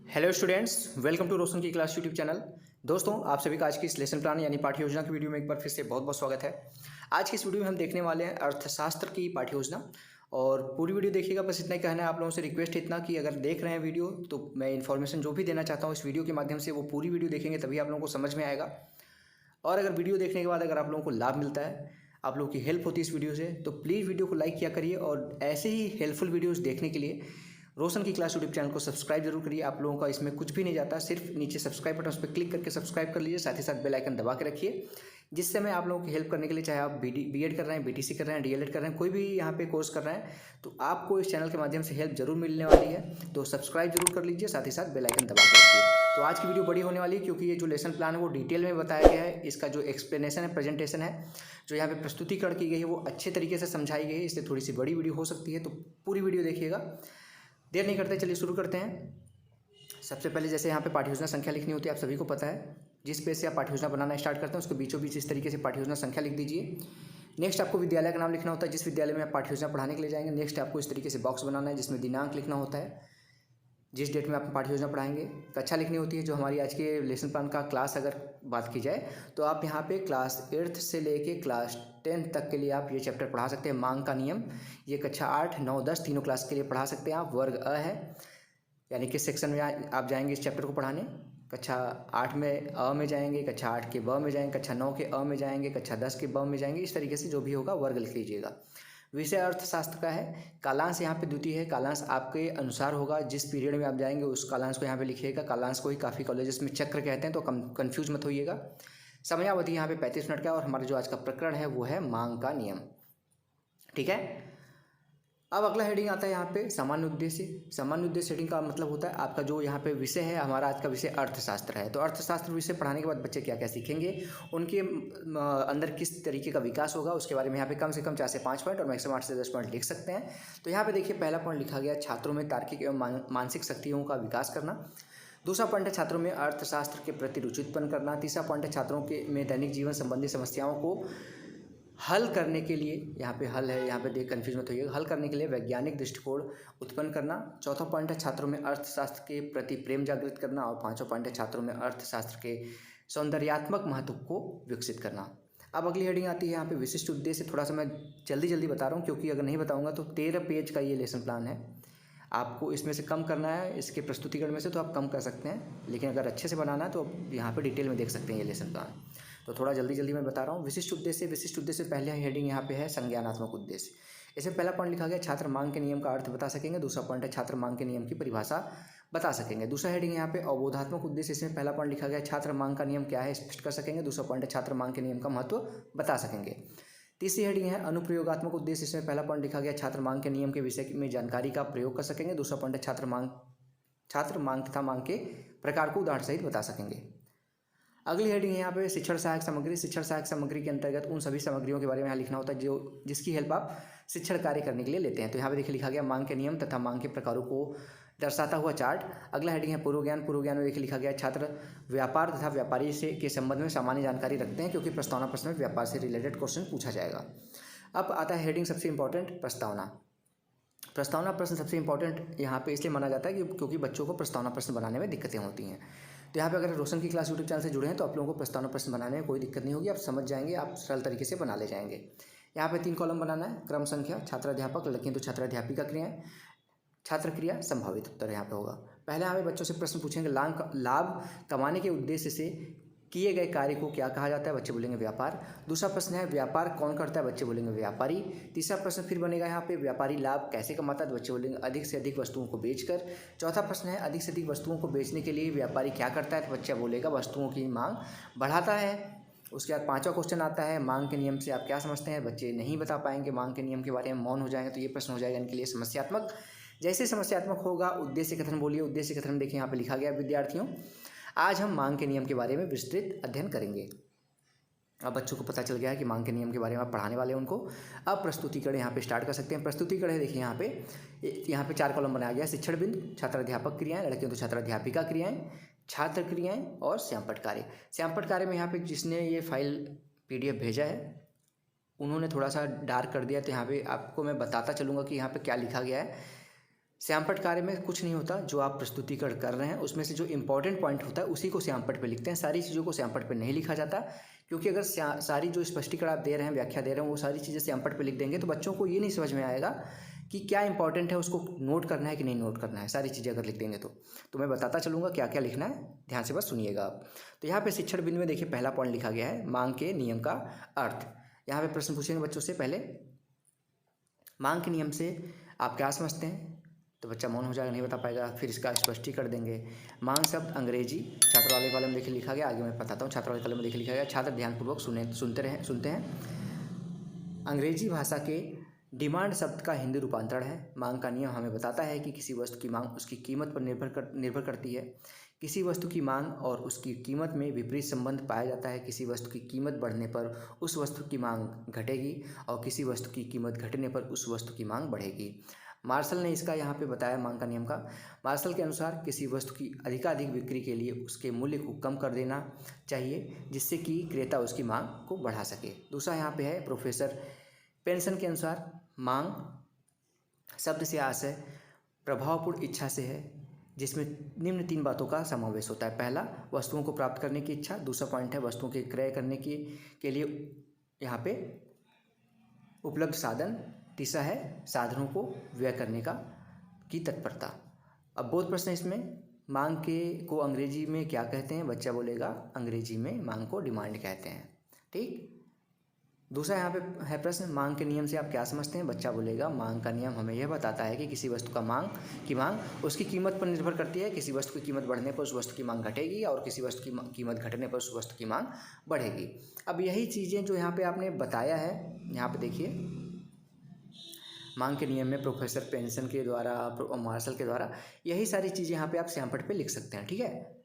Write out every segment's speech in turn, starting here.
Hello students, welcome to रोशन की class YouTube channel. दोस्तों, आप सभी का आज की इस लेसन प्लान यानी पाठ्य योजना की वीडियो में एक बार फिर से बहुत बहुत स्वागत है। आज की इस वीडियो में हम देखने वाले हैं अर्थशास्त्र की पाठ्य योजना और पूरी वीडियो देखिएगा। बस इतना ही कहना है आप लोगों से, रिक्वेस्ट इतना कि अगर देख रहे हैं वीडियो तो मैं इन्फॉर्मेशन जो भी देना चाहता हूँ इस वीडियो के माध्यम से वो पूरी वीडियो देखेंगे तभी आप लोगों को समझ में आएगा। और अगर वीडियो देखने के बाद अगर आप लोगों को लाभ मिलता है, आप लोगों की हेल्प होती है इस वीडियो से, तो प्लीज़ वीडियो को लाइक किया करिए और ऐसे ही हेल्पफुल वीडियोस देखने के लिए रोशन की क्लास यूट्यूब चैनल को सब्सक्राइब जरूर करिए। आप लोगों का इसमें कुछ भी नहीं जाता, सिर्फ नीचे सब्सक्राइब बटन उस पर क्लिक करके सब्सक्राइब कर लीजिए, साथ ही साथ बेल आइकन दबा के रखिए, जिससे मैं आप लोगों की हेल्प करने के लिए, चाहे आप बीएड कर रहे हैं, बीटीसी कर रहे हैं, डीएलएड कर रहे हैं, कोई भी यहाँ पे कोर्स कर रहे हैं, तो आपको इस चैनल के माध्यम से हेल्प जरूर मिलने वाली है। तो सब्सक्राइब जरूर कर लीजिए, साथ ही साथ बेल आइकन दबा के रखिए। तो आज की वीडियो बड़ी होने वाली है क्योंकि ये जो लेसन प्लान है वो डिटेल में बताया गया है। इसका जो एक्सप्लेनेशन है, प्रेजेंटेशन है, जो यहाँ पे प्रस्तुतिकरण की गई है वो अच्छे तरीके से समझाई गई है, इसलिए थोड़ी सी बड़ी वीडियो हो सकती है। तो पूरी वीडियो देखिएगा, देर नहीं करते, चलिए शुरू करते हैं। सबसे पहले जैसे यहाँ पे पाठ्य योजना संख्या लिखनी होती है, आप सभी को पता है। जिस पेज से आप पाठ्य योजना बनाना स्टार्ट करते हैं उसके बीचों बीच इस तरीके से पाठ्य योजना संख्या लिख दीजिए। नेक्स्ट आपको विद्यालय का नाम लिखना होता है, जिस विद्यालय में आप पाठ्य योजना पढ़ाने के लिए जाएंगे। नेक्स्ट आपको इस तरीके से बॉक्स बनाना है जिसमें दिनांक लिखना होता है, जिस डेट में आप पाठ्य योजना पढ़ाएंगे। कक्षा लिखनी होती है, जो हमारी आज के लेसन प्लान का क्लास अगर बात की जाए तो आप यहाँ पे क्लास 8th से लेके क्लास 10th तक के लिए आप ये चैप्टर पढ़ा सकते हैं। मांग का नियम, ये कक्षा 8, 9, 10 तीनों क्लास के लिए पढ़ा सकते हैं आप। वर्ग अ है, यानी किस सेक्शन में आप जाएंगे इस चैप्टर को पढ़ाने। कक्षा 8 में अ में जाएंगे, कक्षा 8 के ब में जाएंगे, कक्षा 9 के अ में जाएंगे, कक्षा 10 के ब में जाएंगे। इस तरीके से जो भी होगा वर्ग लिख लीजिएगा। विषय अर्थशास्त्र का है। कालांश यहाँ पे द्वितीय है, कालांश आपके अनुसार होगा, जिस पीरियड में आप जाएंगे उस कालांश को यहाँ पे लिखिएगा। कालांश को ही काफ़ी कॉलेजेस में चक्र कहते हैं, तो कन्फ्यूज मत होइएगा। समयावधि यहाँ पे 35 मिनट का। और हमारा जो आज का प्रकरण है वो है मांग का नियम, ठीक है। अब अगला हेडिंग आता है यहाँ पे सामान्य उद्देश्य। सामान्य उद्देश्य हेडिंग का मतलब होता है आपका जो यहाँ पे विषय है, हमारा आज का विषय अर्थशास्त्र है। तो अर्थशास्त्र विषय पढ़ाने के बाद बच्चे क्या क्या सीखेंगे, उनके अंदर किस तरीके का विकास होगा, उसके बारे में यहाँ पे कम से कम 4 से 5 पॉइंट और मैक्सिमम 8 से 10 पॉइंट लिख सकते हैं। तो यहाँ पे देखिए, पहला पॉइंट लिखा गया छात्रों में तार्किक एवं मानसिक शक्तियों का विकास करना। दूसरा पॉइंट है छात्रों में अर्थशास्त्र के प्रति रुचि उत्पन्न करना। तीसरा पॉइंट है छात्रों के में दैनिक जीवन संबंधी समस्याओं को हल करने के लिए, यहाँ पे हल है, यहाँ पे देख कन्फ्यूज मत होइएगा, हल करने के लिए वैज्ञानिक दृष्टिकोण उत्पन्न करना। चौथा पॉइंट है छात्रों में अर्थशास्त्र के प्रति प्रेम जागृत करना। और पांचवा पॉइंट है छात्रों में अर्थशास्त्र के सौंदर्यात्मक महत्व को विकसित करना। अब अगली हेडिंग आती है यहाँ पे विशिष्ट उद्देश्य। थोड़ा सा मैं जल्दी जल्दी बता रहा हूँ क्योंकि अगर नहीं बताऊँगा तो 13 पेज का ये लेसन प्लान है। आपको इसमें से कम करना है, इसके प्रस्तुतिकरण में से तो आप कम कर सकते हैं, लेकिन अगर अच्छे से बनाना है तो आप यहाँ पे डिटेल में देख सकते हैं ये लेसन प्लान। तो थोड़ा जल्दी जल्दी मैं बता रहा हूँ। विशिष्ट उद्देश्य। विशिष्ट उद्देश्य पहले हेडिंग यहाँ पे है संज्ञानात्मक उद्देश्य। इसमें पहला पॉइंट लिखा गया छात्र मांग के नियम का अर्थ बता सकेंगे। दूसरा पॉइंट है छात्र मांग के नियम की परिभाषा बता सकेंगे। दूसरा हेडिंग यहाँ पे अवबोधात्मक उद्देश्य। इसमें पहला पॉइंट लिखा गया छात्र मांग का नियम क्या है स्पष्ट कर सकेंगे। दूसरा पॉइंट है छात्र मांग के नियम का महत्व बता सकेंगे। तीसरी हेडिंग है अनुप्रयोगात्मक उद्देश्य। इसमें पहला पॉइंट लिखा गया छात्र मांग के नियम के विषय में जानकारी का प्रयोग कर सकेंगे। दूसरा पॉइंट है छात्र मांग तथा मांग के प्रकार को उदाहरण सहित बता सकेंगे। अगली हेडिंग है यहाँ पे शिक्षण सहायक सामग्री। शिक्षण सहायक सामग्री के अंतर्गत उन सभी सामग्रियों के बारे में यहाँ लिखना होता है जो जिसकी हेल्प आप शिक्षण कार्य करने के लिए लेते हैं। तो यहाँ पे देखिए लिखा गया मांग के नियम तथा मांग के प्रकारों को दर्शाता हुआ चार्ट। अगला हेडिंग है पूर्व ज्ञान। पूर्व ज्ञान में देखिए लिखा गया छात्र व्यापार तथा व्यापारी से के संबंध में सामान्य जानकारी रखते हैं, क्योंकि प्रस्तावना प्रश्न में व्यापार से रिलेटेड क्वेश्चन पूछा जाएगा। अब आता है हेडिंग सबसे इंपॉर्टेंट, प्रस्तावना। प्रस्तावना प्रश्न सबसे इंपॉर्टेंट यहाँ पे इसलिए माना जाता है क्योंकि बच्चों को प्रस्तावना प्रश्न बनाने में दिक्कतें होती हैं। तो यहाँ पे अगर रोशन की क्लास यूट्यूब चैनल से जुड़े हैं तो आप लोगों को प्रस्तावना प्रश्न बनाने में कोई दिक्कत नहीं होगी, आप समझ जाएंगे, आप सरल तरीके से बना ले जाएंगे। यहाँ पे 3 कॉलम बनाना है। क्रम संख्या, छात्राध्यापक, लड़कियां तो छात्राध्यापिका क्रियाएं, छात्र क्रिया, संभावित उत्तर यहाँ पे होगा। पहले हमें बच्चों से प्रश्न पूछेंगे लाभ कमाने के उद्देश्य से किए गए कार्य को क्या कहा जाता है, बच्चे बोलेंगे व्यापार। दूसरा प्रश्न है व्यापार कौन करता है, बच्चे बोलेंगे व्यापारी। तीसरा प्रश्न फिर बनेगा यहाँ पे व्यापारी लाभ कैसे कमाता है, बच्चे बोलेंगे अधिक से अधिक वस्तुओं को बेचकर। चौथा प्रश्न है अधिक से अधिक वस्तुओं को बेचने के लिए व्यापारी क्या करता है, तो बच्चा बोलेगा वस्तुओं की मांग बढ़ाता है। उसके बाद 5वां क्वेश्चन आता है मांग के नियम से आप क्या समझते हैं, बच्चे नहीं बता पाएंगे, मांग के नियम के बारे में मौन हो जाएंगे, तो ये प्रश्न हो जाएगा इनके लिए समस्यात्मक। जैसे समस्यात्मक होगा उद्देश्य कथन बोलिए। उद्देश्य कथन देखिए यहाँ पे लिखा गया विद्यार्थियों, आज हम मांग के नियम के बारे में विस्तृत अध्ययन करेंगे। अब बच्चों को पता चल गया है कि मांग के नियम के बारे में आप पढ़ाने वाले हैं उनको। अब प्रस्तुतिकरण यहाँ पे स्टार्ट कर सकते हैं। प्रस्तुतिकरण है देखिए यहाँ पे 4 कॉलम बनाया गया। शिक्षण बिंदु, छात्राध्यापक क्रियाएं, लड़कियों तो छात्राध्यापिका क्रियाएं, छात्र क्रियाएं और श्यामपट्ट कार्य। श्यामपट्ट कार्य में यहाँ पे जिसने ये फाइल PDF भेजा है उन्होंने थोड़ा सा डार्क कर दिया, तो यहाँ पे आपको मैं बताता चलूँगा कि यहाँ पे क्या लिखा गया है। श्यामपट्ट कार्य में कुछ नहीं होता, जो आप प्रस्तुतिकरण कर रहे हैं उसमें से जो इंपॉर्टेंट पॉइंट होता है उसी को श्यामपट्ट पे लिखते हैं। सारी चीज़ों को श्यामपट्ट पे नहीं लिखा जाता, क्योंकि अगर सारी जो स्पष्टीकरण आप दे रहे हैं, व्याख्या दे रहे हैं, वो सारी चीज़ें श्यामपट्ट पे लिख देंगे तो बच्चों को ये नहीं समझ में आएगा कि क्या इंपॉर्टेंट है, उसको नोट करना है कि नहीं नोट करना है। सारी चीज़ें अगर लिख देंगे तो मैं बताता चलूँगा क्या क्या लिखना है, ध्यान से बस सुनिएगा आप। तो यहाँ पे शिक्षण बिंदु में देखिए पहला पॉइंट लिखा गया है, मांग के नियम का अर्थ। यहाँ पे प्रश्न पूछेंगे बच्चों से, पहले मांग के नियम से आप क्या समझते हैं, तो बच्चा मौन हो जाएगा, नहीं बता पाएगा। फिर इसका स्पष्टीकरण देंगे। मांग शब्द अंग्रेजी छात्र वाले कॉलम में देखिए लिखा गया, आगे मैं बताता हूँ। छात्र वाले कॉलम में देखिए लिखा गया, छात्र ध्यानपूर्वक सुनते हैं। अंग्रेजी भाषा के डिमांड शब्द का हिंदी रूपांतरण है। मांग का नियम हमें बताता है कि किसी वस्तु की मांग उसकी कीमत पर निर्भर करती है। किसी वस्तु की मांग और उसकी कीमत में विपरीत संबंध पाया जाता है। किसी वस्तु की कीमत बढ़ने पर उस वस्तु की मांग घटेगी और किसी वस्तु की कीमत घटने पर उस वस्तु की मांग बढ़ेगी। मार्शल ने इसका यहाँ पे बताया मांग का नियम का। मार्शल के अनुसार किसी वस्तु की अधिकाधिक बिक्री के लिए उसके मूल्य को कम कर देना चाहिए, जिससे कि क्रेता उसकी मांग को बढ़ा सके। दूसरा यहाँ पे है प्रोफेसर पेंसन के अनुसार, मांग शब्द से आशय प्रभावपूर्ण इच्छा से है, जिसमें निम्न 3 बातों का समावेश होता है। पहला, वस्तुओं को प्राप्त करने की इच्छा। दूसरा पॉइंट है वस्तुओं के क्रय करने के लिए यहाँ पे उपलब्ध साधन। तीसरा है साधनों को व्यय करने की तत्परता। अब बहुत प्रश्न इसमें, मांग को अंग्रेजी में क्या कहते हैं, बच्चा बोलेगा अंग्रेजी में मांग को डिमांड कहते हैं। ठीक। दूसरा यहाँ पे है प्रश्न, मांग के नियम से आप क्या समझते हैं, बच्चा बोलेगा मांग का नियम हमें यह बताता है कि किसी वस्तु का मांग उसकी कीमत पर निर्भर करती है। किसी वस्तु की कीमत बढ़ने पर उस वस्तु की मांग घटेगी और किसी वस्तु की कीमत घटने पर उस वस्तु की मांग बढ़ेगी। अब यही चीज़ें जो यहाँ पे आपने बताया है, यहाँ पे देखिए मांग के नियम में प्रोफेसर पेंसन के द्वारा, मार्शल के द्वारा, यही सारी चीज़ें यहाँ पे आप श्यामपट्ट पे लिख सकते हैं। ठीक है,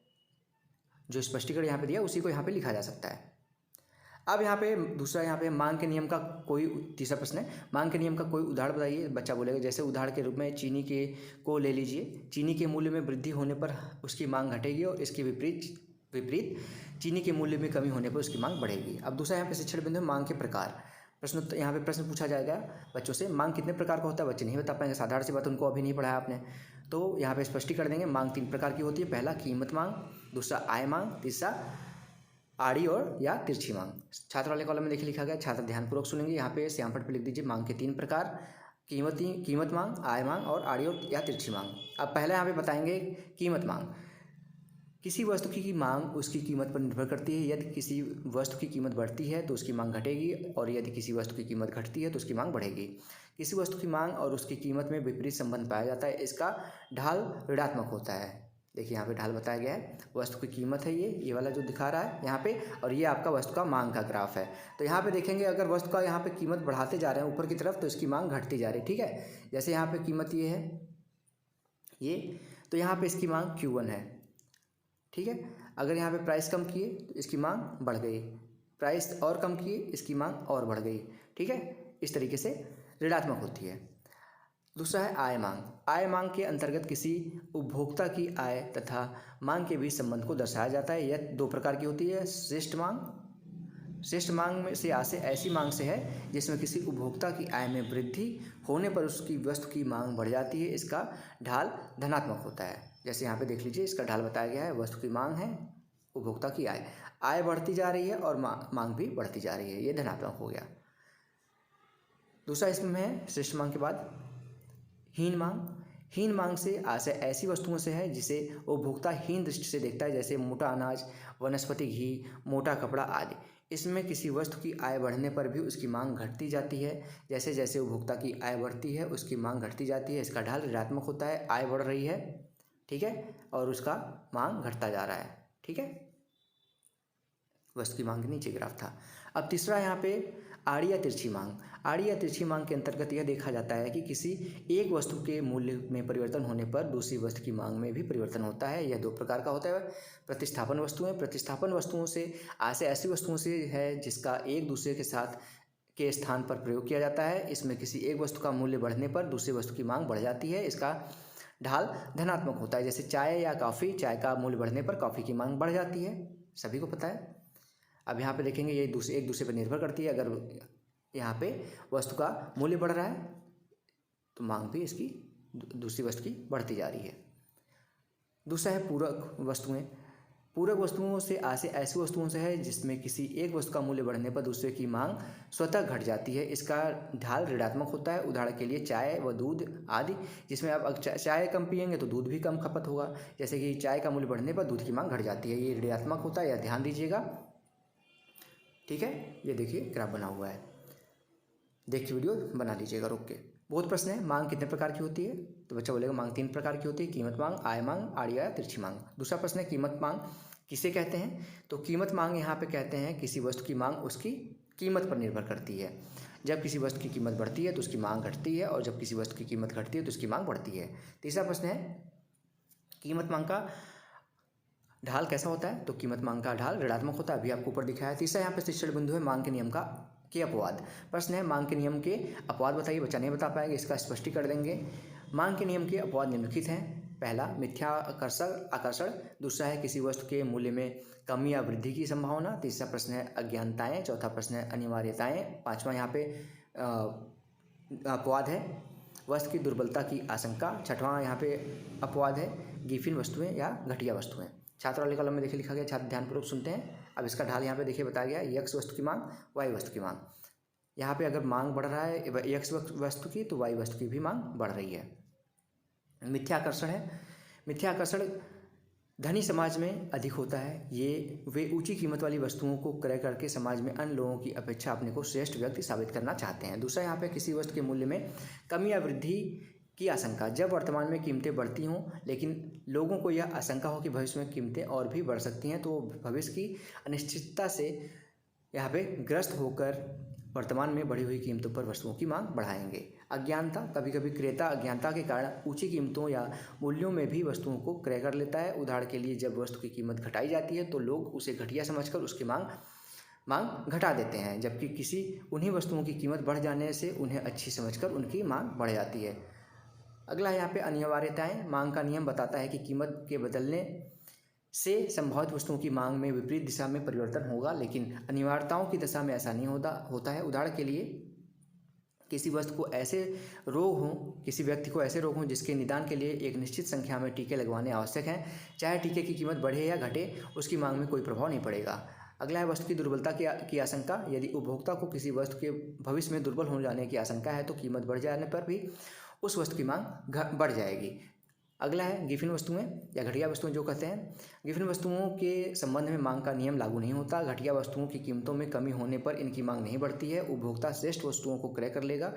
जो स्पष्टीकरण यहाँ पे दिया उसी को यहाँ पे लिखा जा सकता है। अब यहाँ पे दूसरा, यहाँ पे मांग के नियम का कोई, तीसरा प्रश्न है, मांग के नियम का कोई उदाहरण बताइए। बच्चा बोलेगा जैसे उदाहरण के रूप में चीनी को ले लीजिए। चीनी के मूल्य में वृद्धि होने पर उसकी मांग घटेगी और इसके विपरीत चीनी के मूल्य में कमी होने पर उसकी मांग बढ़ेगी। अब दूसरा यहाँ पे शिक्षण बिंदु, मांग के प्रकार। यहाँ पे प्रश्न पूछा जाएगा बच्चों से, मांग कितने प्रकार का होता है, बच्चे नहीं बता पाएंगे, साधारण सी बात, उनको अभी नहीं पढ़ाया आपने। तो यहाँ पे स्पष्टीकरण देंगे। मांग 3 प्रकार की होती है, पहला कीमत मांग, दूसरा आय मांग, तीसरा आड़ी और या तिरछी मांग। छात्र वाले कॉलम में देखिए लिखा गया, छात्र ध्यानपूर्वक सुनेंगे। यहाँ पे श्यामपट्ट पे लिख दीजिए मांग के 3 प्रकार, कीमत मांग, आय मांग और आड़ी और या तिरछी मांग। अब पहले यहाँ पे बताएंगे कीमत मांग। किसी वस्तु की मांग उसकी कीमत पर निर्भर करती है। यदि किसी वस्तु की कीमत बढ़ती है तो उसकी मांग घटेगी और यदि किसी वस्तु की कीमत घटती है तो उसकी मांग बढ़ेगी। किसी वस्तु की मांग और उसकी कीमत में विपरीत संबंध पाया जाता है। इसका ढाल ऋणात्मक होता है। देखिए यहाँ पे ढाल बताया गया है, वस्तु की कीमत है ये वाला जो दिखा रहा है यहाँ पे, और ये आपका वस्तु का मांग का ग्राफ है। तो यहाँ पे देखेंगे अगर वस्तु का यहाँ पे कीमत बढ़ाते जा रहे हैं ऊपर की तरफ तो इसकी मांग घटती जा रही है। ठीक है, जैसे यहाँ पे कीमत ये है ये, तो यहाँ पे इसकी मांग Q1 है। ठीक है, अगर यहाँ पे प्राइस कम किए तो इसकी मांग बढ़ गई, प्राइस और कम किए इसकी मांग और बढ़ गई। ठीक है, इस तरीके से ऋणात्मक होती है। दूसरा है आय मांग। आय मांग के अंतर्गत किसी उपभोक्ता की आय तथा मांग के बीच संबंध को दर्शाया जाता है। यह 2 प्रकार की होती है, श्रेष्ठ मांग में से आशय ऐसी मांग से है जिसमें किसी उपभोक्ता की आय में वृद्धि होने पर उसकी वस्तु की मांग बढ़ जाती है। इसका ढाल धनात्मक होता है। जैसे यहाँ पे देख लीजिए, इसका ढाल बताया गया है, वस्तु की मांग है, उपभोक्ता की आय बढ़ती जा रही है और मांग भी बढ़ती जा रही है, ये धनात्मक हो गया। दूसरा इसमें है श्रेष्ठ मांग के बाद हीन मांग से आशय ऐसी वस्तुओं से है जिसे उपभोक्ता हीन दृष्टि से देखता है, जैसे मोटा अनाज, वनस्पति घी, मोटा कपड़ा आदि। इसमें किसी वस्तु की आय बढ़ने पर भी उसकी मांग घटती जाती है। जैसे जैसे उपभोक्ता की आय बढ़ती है उसकी मांग घटती जाती है। इसका ढाल ऋणात्मक होता है, आय बढ़ रही है, ठीक है, और उसका मांग घटता जा रहा है। ठीक है, वस्तु की मांग के नीचे ग्राफ था। अब तीसरा यहाँ पे आड़ी या तिरछी मांग। आड़ी या तिरछी मांग के अंतर्गत यह देखा जाता है कि किसी एक वस्तु के मूल्य में परिवर्तन होने पर दूसरी वस्तु की मांग में भी परिवर्तन होता है। यह 2 प्रकार का होता है। प्रतिस्थापन वस्तुओं से आशय ऐसी वस्तुओं से है जिसका एक दूसरे के स्थान पर प्रयोग किया जाता है। इसमें किसी एक वस्तु का मूल्य बढ़ने पर दूसरी वस्तु की मांग बढ़ जाती है। इसका ढाल धनात्मक होता है। जैसे चाय या कॉफ़ी, चाय का मूल्य बढ़ने पर कॉफ़ी की मांग बढ़ जाती है, सभी को पता है। अब यहाँ पे देखेंगे ये एक दूसरे पर निर्भर करती है। अगर यहाँ पे वस्तु का मूल्य बढ़ रहा है तो मांग भी इसकी दूसरी वस्तु की बढ़ती जा रही है। दूसरा है पूरक वस्तुएं। पूरक वस्तुओं से ऐसी वस्तुओं से है जिसमें किसी एक वस्तु का मूल्य बढ़ने पर दूसरे की मांग स्वतः घट जाती है। इसका ढाल ऋणात्मक होता है। उदाहरण के लिए चाय व दूध आदि, जिसमें आप चाय कम पिएंगे तो दूध भी कम खपत होगा। जैसे कि चाय का मूल्य बढ़ने पर दूध की मांग घट जाती है, ये ऋणात्मक होता है, यह ध्यान दीजिएगा। ठीक है, ये देखिए ग्राफ बना हुआ है, देखिए वीडियो बना लीजिएगा रोक के। बहुत प्रश्न है, मांग कितने प्रकार की होती है? तो बच्चा बोलेगा मांग 3 प्रकार की होती है, कीमत मांग, आय मांग, आड़ी या तिरछी मांग। दूसरा प्रश्न है कीमत मांग किसे कहते हैं? तो कीमत मांग यहाँ पे कहते हैं किसी वस्तु की मांग उसकी कीमत पर निर्भर करती है। जब किसी वस्तु की कीमत बढ़ती है तो उसकी मांग घटती है, और जब किसी वस्तु की कीमत घटती है तो उसकी मांग बढ़ती है। तीसरा प्रश्न है कीमत मांग का ढाल कैसा होता है? तो कीमत मांग का ढाल ऋणात्मक होता है, अभी आपको ऊपर दिखाया है। तीसरा यहाँ पे शिक्षण बिंदु है मांग के नियम के अपवाद। प्रश्न है मांग के नियम के अपवाद बताइए। बच्चा नहीं बता पाएंगे, इसका स्पष्टीकरण कर देंगे। मांग के नियम के अपवाद निम्नलिखित हैं। पहला मिथ्या आकर्षण। दूसरा है किसी वस्तु के मूल्य में कमी या वृद्धि की संभावना। तीसरा प्रश्न है अज्ञानताएं। चौथा प्रश्न है अनिवार्यताएं। पांचवा यहाँ पे अपवाद है वस्तु की दुर्बलता की आशंका। छठवां यहाँ पे अपवाद है गिफिन वस्तुएं या घटिया वस्तुएं। छात्र वाले कलम में देखिए लिखा गया, छात्र ध्यानपूर्वक सुनते हैं। अब इसका ढाल यहाँ पे देखिए बताया गया है, एक्स वस्तु की मांग, वाई वस्तु की मांग। यहाँ पे अगर मांग बढ़ रहा है एक्स वस्तु की तो वाई वस्तु की भी मांग बढ़ रही है। मिथ्याकर्षण है। मिथ्याकर्षण धनी समाज में अधिक होता है। ये वे ऊंची कीमत वाली वस्तुओं को क्रय करके समाज में अन्य लोगों की अपेक्षा अपने को श्रेष्ठ व्यक्ति साबित करना चाहते हैं। दूसरा यहाँ पे किसी वस्तु के मूल्य में कमी या वृद्धि की आशंका। जब वर्तमान में कीमतें बढ़ती हों लेकिन लोगों को यह आशंका हो कि भविष्य में कीमतें और भी बढ़ सकती हैं, तो भविष्य की अनिश्चितता से यहाँ पे ग्रस्त होकर वर्तमान में बढ़ी हुई कीमतों पर वस्तुओं की मांग बढ़ाएंगे। अज्ञानता। कभी कभी क्रेता अज्ञानता के कारण ऊंची कीमतों या मूल्यों में भी वस्तुओं को क्रय कर लेता है। उदाहरण के लिए जब वस्तु की कीमत घटाई जाती है तो लोग उसे घटिया समझकर उसकी मांग घटा देते हैं, जबकि किसी उन्हीं वस्तुओं की कीमत बढ़ जाने से उन्हें अच्छी समझकर उनकी मांग बढ़ जाती है। अगला यहाँ पे अनिवार्यताएं। मांग का नियम बताता है कि कीमत के बदलने से संभावित वस्तुओं की मांग में विपरीत दिशा में परिवर्तन होगा, लेकिन अनिवार्यताओं की दशा में ऐसा नहीं होता है। उदाहरण के लिए किसी वस्तु को ऐसे रोग हों, किसी व्यक्ति को ऐसे रोग हों जिसके निदान के लिए एक निश्चित संख्या में टीके लगवाने आवश्यक हैं। चाहे टीके की कीमत बढ़े या घटे, उसकी मांग में कोई प्रभाव नहीं पड़ेगा। अगला है वस्तु की दुर्बलता की आशंका। यदि उपभोक्ता को किसी वस्तु के भविष्य में दुर्बल हो जाने की आशंका है तो कीमत बढ़ जाने पर भी उस वस्तु की मांग बढ़ जाएगी। अगला है गिफिन वस्तुएं या घटिया वस्तुएं जो कहते हैं। गिफिन वस्तुओं के संबंध में मांग का नियम लागू नहीं होता। घटिया वस्तुओं की कीमतों में कमी होने पर इनकी मांग नहीं बढ़ती है। उपभोक्ता श्रेष्ठ वस्तुओं को क्रय कर लेगा,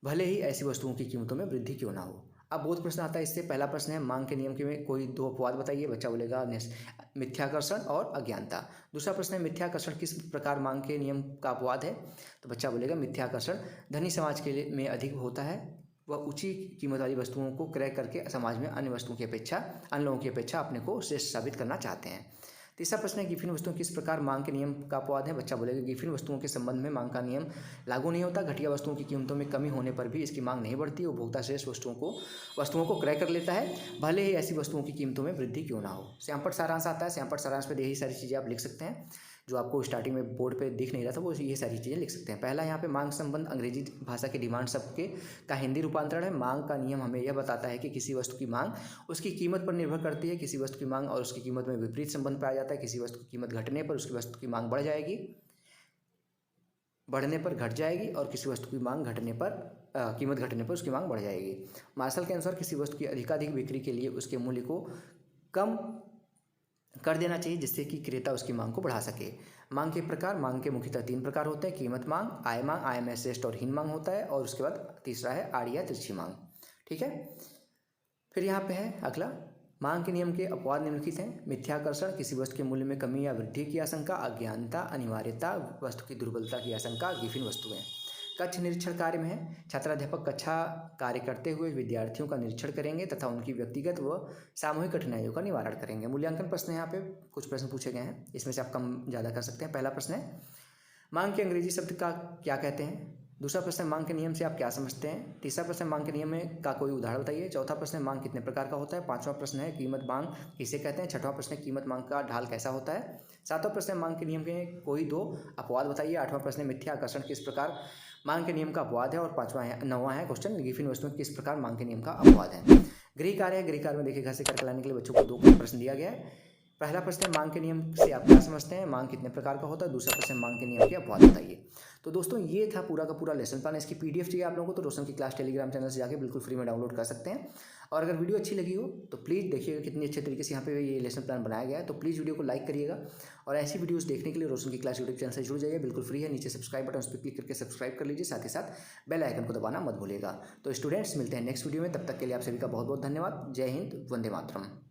भले ही ऐसी वस्तुओं की कीमतों में वृद्धि क्यों ना हो। अब बहुत प्रश्न आता है इससे। पहला प्रश्न है मांग के नियम के में कोई 2 अपवाद बताइए। बच्चा बोलेगा मिथ्याकर्षण और अज्ञानता। दूसरा प्रश्न है मिथ्याकर्षण किस प्रकार मांग के नियम का अपवाद है? तो बच्चा बोलेगा मिथ्याकर्षण धनी समाज के लिए में अधिक होता है। वह ऊंची कीमत वाली वस्तुओं को क्रय करके समाज में अन्य लोगों की अपेक्षा अपने को श्रेष्ठ साबित करना चाहते हैं। तीसरा प्रश्न है गिफिन वस्तुओं किस प्रकार मांग के नियम का अपवाद है? बच्चा बोलेगा गिफिन वस्तुओं के संबंध में मांग का नियम लागू नहीं होता। घटिया वस्तुओं की कीमतों में कमी होने पर भी इसकी मांग नहीं बढ़ती। उपभोक्ता श्रेष्ठ वस्तुओं को क्रय कर लेता है, भले ही ऐसी वस्तुओं की कीमतों में वृद्धि क्यों ना हो। श्यामपट सारांश आता है। श्यामपट सारांश में यही सारी चीज़ें आप लिख सकते हैं जो आपको स्टार्टिंग में बोर्ड पे दिख नहीं रहा था, वो ये सारी चीज़ें लिख सकते हैं। पहला यहाँ पे मांग संबंध अंग्रेजी भाषा के डिमांड शब्द का हिंदी रूपांतरण है। मांग का नियम हमें यह बताता है कि किसी वस्तु की मांग उसकी कीमत पर निर्भर करती है। किसी वस्तु की मांग और उसकी कीमत में विपरीत संबंध पाया जाता है। किसी वस्तु की कीमत घटने पर उसकी वस्तु की मांग बढ़ जाएगी, बढ़ने पर घट जाएगी, और किसी वस्तु की मांग कीमत घटने पर उसकी मांग बढ़ जाएगी। मार्शल के अनुसार किसी वस्तु की अधिकाधिक बिक्री के लिए उसके मूल्य को कम कर देना चाहिए जिससे कि क्रेता उसकी मांग को बढ़ा सके। मांग के प्रकार। मांग के मुख्यतः 3 प्रकार होते हैं, कीमत मांग, आय में श्रेष्ठ और हीन मांग होता है, और उसके बाद तीसरा है आड़ी या तिरछी मांग। ठीक है, फिर यहाँ पे है अगला मांग के नियम के अपवाद निम्नलिखित हैं। मिथ्याकर्षण किसी वस्तु के मूल्य में कमी या वृद्धि की आशंका। अज्ञानता, अनिवार्यता, वस्तु की दुर्बलता की आशंका। गिफिन वस्तुएं। कक्ष निरीक्षण कार्य में है। छात्राध्यापक कक्षा कार्य करते हुए विद्यार्थियों का निरीक्षण करेंगे तथा उनकी व्यक्तिगत व सामूहिक कठिनाइयों का निवारण करेंगे। मूल्यांकन प्रश्न यहाँ पे कुछ प्रश्न पूछे गए हैं, इसमें से आप कम ज़्यादा कर सकते हैं। पहला प्रश्न है मांग के अंग्रेजी शब्द का क्या कहते हैं? दूसरा प्रश्न है मांग के नियम से आप क्या समझते हैं? तीसरा प्रश्न है मांग के नियम का कोई उदाहरण बताइए। चौथा प्रश्न है मांग कितने प्रकार का होता है? पांचवा प्रश्न है कीमत मांग किसे कहते हैं? छठवां प्रश्न है कीमत मांग का ढाल कैसा होता है? सातवां प्रश्न है मांग के नियम के कोई 2 अपवाद बताइए। आठवां प्रश्न है मिथ्या आकर्षण किस प्रकार मांग के नियम का अपवाद है। और 9वां है क्वेश्चन, गिवन वस्तुओं किस प्रकार मांग के नियम का अपवाद है। गृह कार्य है, गृह कार्य में देखिए घर से करके लाने के लिए बच्चों को 2 प्रश्न दिया गया है। पहला प्रश्न है मांग के नियम से आप क्या समझते हैं, मांग कितने प्रकार का होता है। दूसरा प्रश्न है मांग के नियम के अपवाद बताइए। तो दोस्तों ये था पूरा का पूरा लेसन प्लान। इसकी पीडीएफ चाहिए आप लोगों को तो रोशन की क्लास टेलीग्राम चैनल से जाके बिल्कुल फ्री में डाउनलोड कर सकते हैं। और अगर वीडियो अच्छी लगी हो तो प्लीज़ देखिएगा कितनी अच्छे तरीके से यहाँ पे ये लेसन प्लान बनाया गया है। तो प्लीज़ वीडियो को लाइक करिएगा और ऐसी वीडियोस देखने के लिए रोशन की क्लास यूट्यूब चैनल से जुड़ जाइए, बिल्कुल फ्री है। नीचे सब्सक्राइब बटन उस पर क्लिक करके सब्सक्राइब कर लीजिए, साथ ही साथ बेल आइकन को दबाना मत भूलिएगा। तो स्टूडेंट्स मिलते हैं नेक्स्ट वीडियो में, तब तक के लिए आप सभी का बहुत बहुत धन्यवाद। जय हिंद, वंदे मातरम।